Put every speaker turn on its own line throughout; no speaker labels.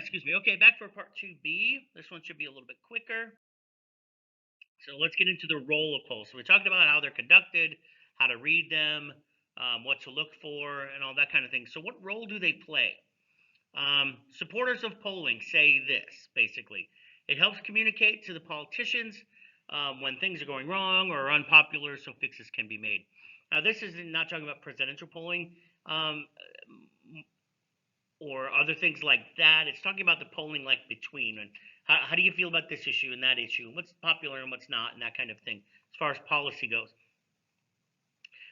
Excuse me. Okay, back for part 2B. This one should be a little bit quicker. So let's get into the role of polls. So we talked about how they're conducted, how to read them, what to look for, and all that kind of thing. So what role do they play? Supporters of polling say this, basically. It helps communicate to the politicians when things are going wrong or are unpopular so fixes can be made. Now, this is not talking about presidential polling or other things like that. It's talking about the polling like between. And how do you feel about this issue and that issue? What's popular and what's not, and that kind of thing, as far as policy goes.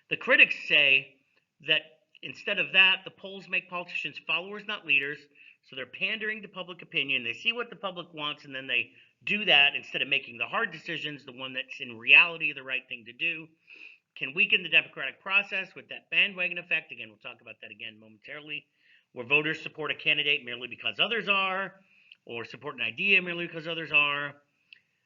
The critics say that instead of that, the polls make politicians followers, not leaders. So they're pandering to public opinion. They see what the public wants, and then they do that instead of making the hard decisions, the one that's in reality the right thing to do. Can weaken the democratic process with that bandwagon effect. Again, we'll talk about that again momentarily, where voters support a candidate merely because others are, or support an idea merely because others are.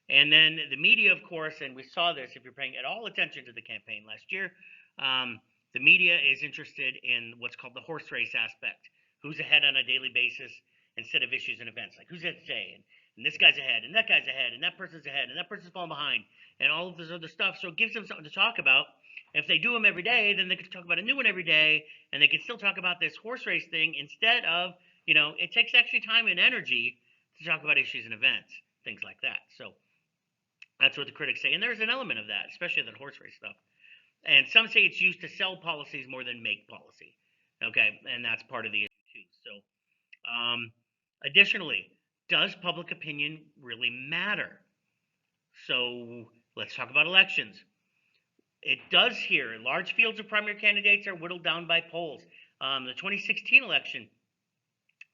And then the media, of course, and we saw this if you're paying at all attention to the campaign last year, the media is interested in what's called the horse race aspect. Who's ahead on a daily basis instead of issues and events, like who's ahead today, and this guy's ahead, and that guy's ahead, and that person's ahead, and that person's falling behind, and all of this other stuff. So it gives them something to talk about. If they do them every day, then they can talk about a new one every day, and they can still talk about this horse race thing instead of, it takes actually time and energy to talk about issues and events, things like that. So that's what the critics say. And there's an element of that, especially the horse race stuff. And some say it's used to sell policies more than make policy. Okay, and that's part of the issue too. So, additionally, does public opinion really matter? So let's talk about elections. It does here. Large fields of primary candidates are whittled down by polls. The 2016 election,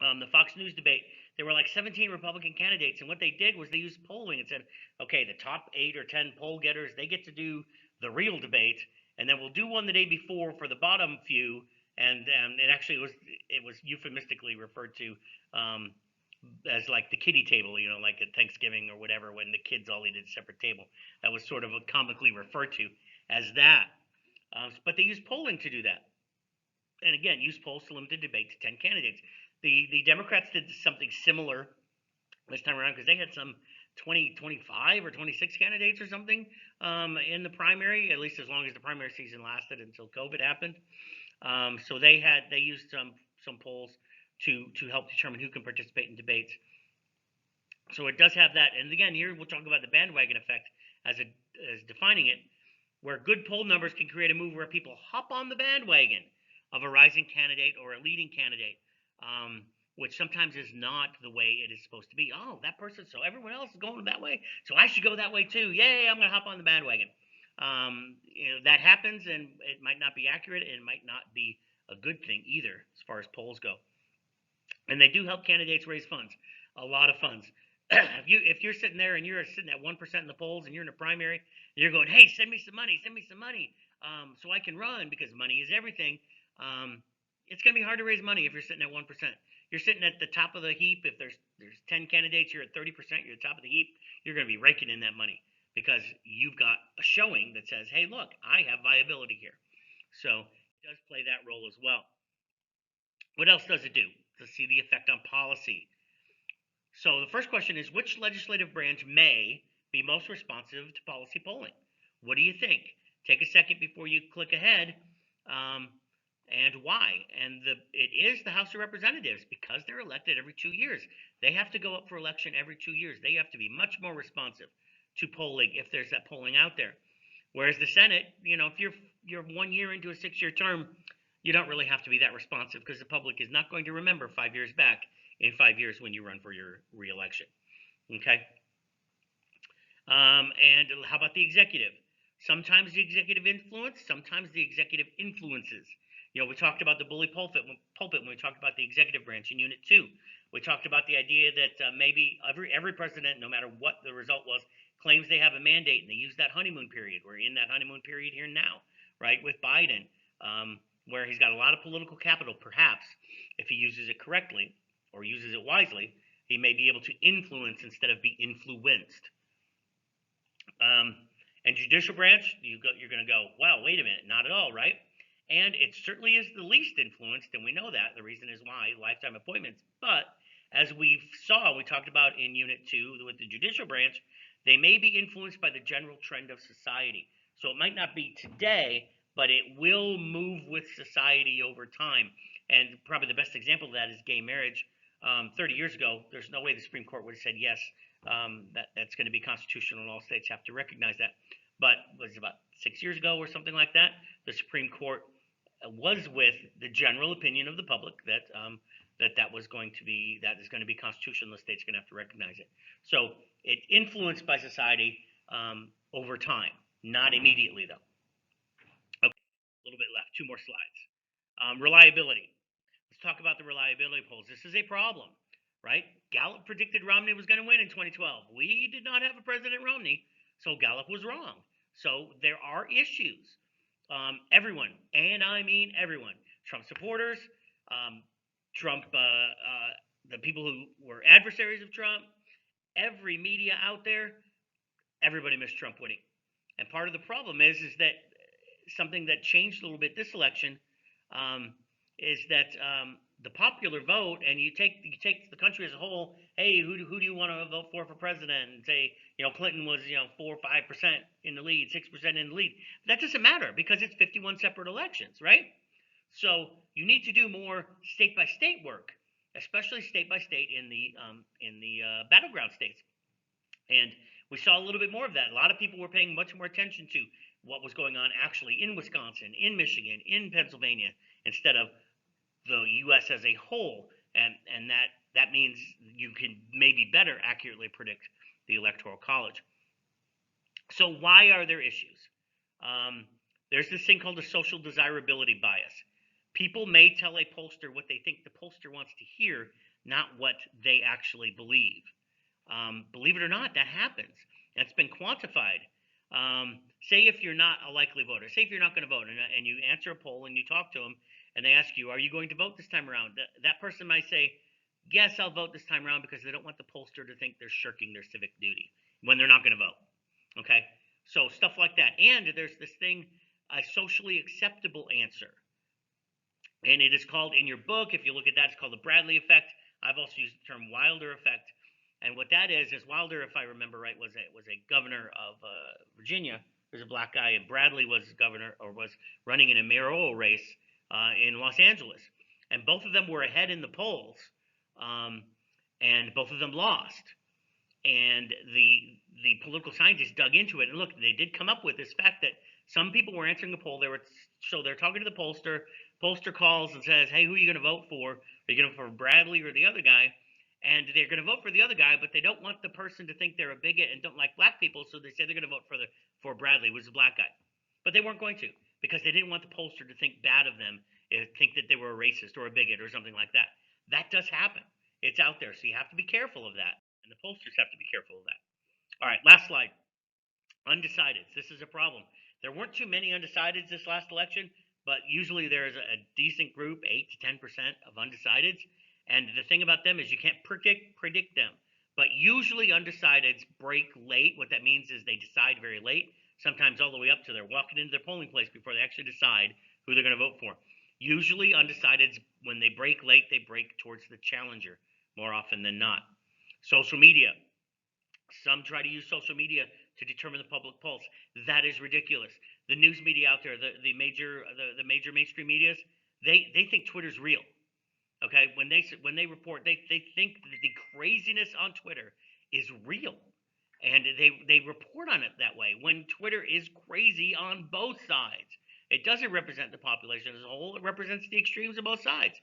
the Fox News debate, there were like 17 Republican candidates, and what they did was they used polling and said, okay, the top 8 or 10 poll getters, they get to do the real debate, and then we'll do one the day before for the bottom few, and it actually was euphemistically referred to as like the kiddie table, like at Thanksgiving or whatever, when the kids all eat at a separate table. That was sort of comically referred to as that. But they used polling to do that. And again, use polls to limit the debate to 10 candidates. The Democrats did something similar this time around because they had some 25 or 26 candidates or something in the primary, at least as long as the primary season lasted until COVID happened. So they used some polls to help determine who can participate in debates. So it does have that. And again, here we'll talk about the bandwagon effect as defining it, where good poll numbers can create a move where people hop on the bandwagon of a rising candidate or a leading candidate, which sometimes is not the way it is supposed to be. Oh, that person, so everyone else is going that way, so I should go that way too. Yay, I'm going to hop on the bandwagon. That happens, and it might not be accurate, and it might not be a good thing either as far as polls go. And they do help candidates raise funds, a lot of funds. If you're sitting there and you're sitting at 1% in the polls and you're in a primary, you're going, hey, send me some money, so I can run because money is everything. It's going to be hard to raise money if you're sitting at 1%. You're sitting at the top of the heap. If there's 10 candidates, you're at 30%, you're at the top of the heap. You're going to be raking in that money because you've got a showing that says, hey, look, I have viability here. So it does play that role as well. What else does it do? Let's see the effect on policy. So the first question is, which legislative branch may be most responsive to policy polling? What do you think? Take a second before you click ahead, and why? And it is the House of Representatives, because they're elected every 2 years. They have to go up for election every 2 years. They have to be much more responsive to polling if there's that polling out there. Whereas the Senate, if you're 1 year into a 6-year term, you don't really have to be that responsive because the public is not going to remember 5 years back in 5 years when you run for your reelection. Okay? And how about the executive? Sometimes the executive influence, sometimes the executive influences. We talked about the bully pulpit when we talked about the executive branch in Unit 2. We talked about the idea that maybe every president, no matter what the result was, claims they have a mandate, and they use that honeymoon period. We're in that honeymoon period here now, right, with Biden, where he's got a lot of political capital, perhaps, if he uses it correctly or uses it wisely, he may be able to influence instead of be influenced. And judicial branch, you're going to go, wow, wait a minute, not at all, right? And it certainly is the least influenced, and we know that. The reason is why, lifetime appointments. But as we talked about in Unit 2 with the judicial branch, they may be influenced by the general trend of society. So it might not be today, but it will move with society over time. And probably the best example of that is gay marriage. 30 years ago, there's no way the Supreme Court would have said yes, that's going to be constitutional and all states have to recognize that. But was it about 6 years ago or something like that? The Supreme Court was with the general opinion of the public that that is going to be constitutional. The state's going to have to recognize it. So it's influenced by society over time, not immediately though. Okay, a little bit left. 2 more slides. Reliability. Let's talk about the reliability polls. This is a problem, right? Gallup predicted Romney was going to win in 2012. We did not have a President Romney, so Gallup was wrong. So there are issues. Everyone, and I mean everyone, Trump supporters, Trump, the people who were adversaries of Trump, every media out there, everybody missed Trump winning. And part of the problem is that something that changed a little bit this election is that the popular vote, and you take the country as a whole. Hey, who do you want to vote for president? And say, Clinton was 4 or 5% in the lead, 6% in the lead. That doesn't matter because it's 51 separate elections, right? So you need to do more state by state work, especially state by state in the battleground states. And we saw a little bit more of that. A lot of people were paying much more attention to what was going on actually in Wisconsin, in Michigan, in Pennsylvania, instead of the U.S. as a whole, and that means you can maybe better accurately predict the Electoral College. So why are there issues? There's this thing called a social desirability bias. People may tell a pollster what they think the pollster wants to hear, not what they actually believe. Believe it or not, that happens. That's been quantified. Say if you're not a likely voter, say if you're not going to vote, and you answer a poll and you talk to them, and they ask you, are you going to vote this time around? That person might say, yes, I'll vote this time around, because they don't want the pollster to think they're shirking their civic duty when they're not going to vote. Okay? So stuff like that. And there's this thing, a socially acceptable answer. And it is called, in your book, if you look at that, it's called the Bradley effect. I've also used the term Wilder effect. And what that is Wilder, if I remember right, was a governor of Virginia. There's a black guy, and Bradley was governor, or was running in a mayoral race in Los Angeles. And both of them were ahead in the polls, and both of them lost. And the political scientists dug into it, and look, they did come up with this fact that some people were answering the poll. They're talking to the pollster. Pollster calls and says, hey, who are you going to vote for? Are you going to vote for Bradley or the other guy? And they're going to vote for the other guy, but they don't want the person to think they're a bigot and don't like black people, so they say they're going to vote for Bradley, who's a black guy. But they weren't going to, because they didn't want the pollster to think bad of them, think that they were a racist or a bigot or something like that. That does happen. It's out there, so you have to be careful of that, and the pollsters have to be careful of that. All right, last slide. Undecideds. This is a problem. There weren't too many undecideds this last election, but usually there's a decent group, 8 to 10% of undecideds. And the thing about them is you can't predict them. But usually undecideds break late. What that means is they decide very late, sometimes all the way up to they're walking into their polling place before they actually decide who they're going to vote for. Usually undecideds, when they break late, they break towards the challenger more often than not. Social media. Some try to use social media to determine the public pulse. That is ridiculous. The news media out there, the major mainstream medias, they think Twitter's real. Okay, when they report, they think that the craziness on Twitter is real, and they report on it that way. When Twitter is crazy on both sides, it doesn't represent the population as a whole. It represents the extremes of both sides.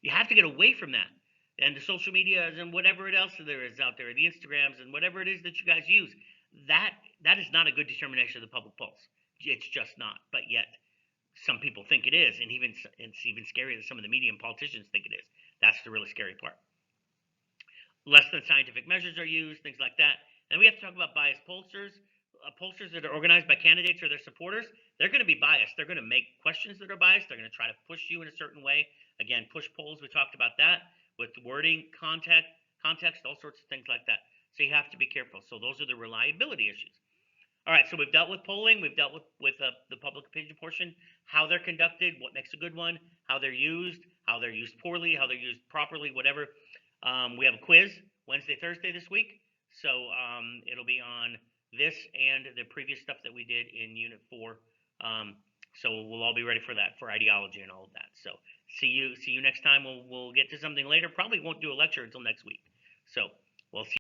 You have to get away from that. And the social media and whatever else there is out there, the Instagrams and whatever it is that you guys use, that is not a good determination of the public pulse. It's just not. But yet, some people think it is, and it's even scarier that some of the media and politicians think it is. That's the really scary part. Less than scientific measures are used, things like that. And we have to talk about biased pollsters. Pollsters that are organized by candidates or their supporters, they're going to be biased. They're going to make questions that are biased. They're going to try to push you in a certain way. Again, push polls, we talked about that, with wording, context, all sorts of things like that. So you have to be careful. So those are the reliability issues. All right, so we've dealt with polling, we've dealt with the public opinion portion, how they're conducted, what makes a good one, how they're used poorly, how they're used properly, whatever. We have a quiz Wednesday, Thursday this week. So it'll be on this and the previous stuff that we did in Unit 4. So we'll all be ready for that, for ideology and all of that. So see you next time. We'll get to something later. Probably won't do a lecture until next week. So we'll see.